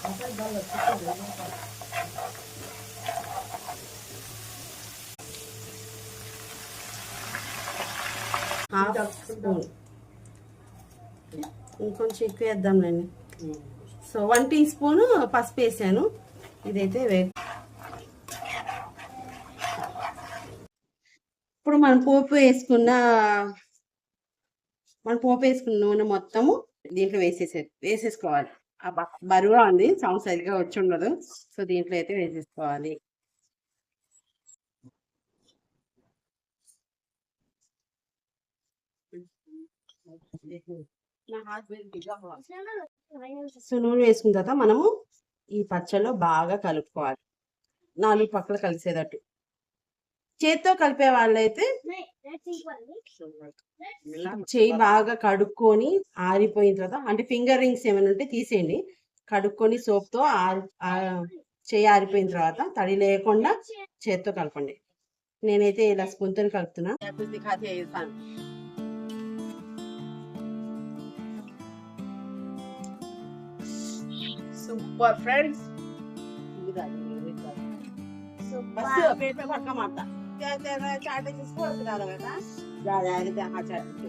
Half spoon ఇంకొంచెం ఎక్కువ వేద్దాంలేండి. So 1 tea spoon పసుపు వేసాను. ఇదైతే ఇప్పుడు మనం పోపు వేసుకున్న నూనె మొత్తము దీంట్లో వేసేసుకోవాలి. బరువుగా ఉంది, సౌండ్ సరిగ్గా వచ్చి ఉండదు. సో దీంట్లో అయితే వేసేసుకోవాలి. సో నూనె వేసుకున్న తర్వాత మనము ఈ పచ్చళ్ళలో బాగా కలుపుకోవాలి, 4 పక్కల కలిసేటట్టు. చేత్తో కలిపే వాళ్ళైతే చేయి బాగా కడుక్కొని ఆరిపోయిన తర్వాత, అంటే ఫింగర్ రింగ్స్ ఏమైనా ఉంటే తీసేయండి. కడుక్కొని సోప్తో చేయి ఆరిపోయిన తర్వాత తడి లేకుండా చేత్తో కలపండి. నేనైతే ఇలా స్పూన్తో కలుపుతున్నా. Super friends. बस पेट में भटका मारता क्या चाटे जिसको रख डाला बेटा जा जा चाटे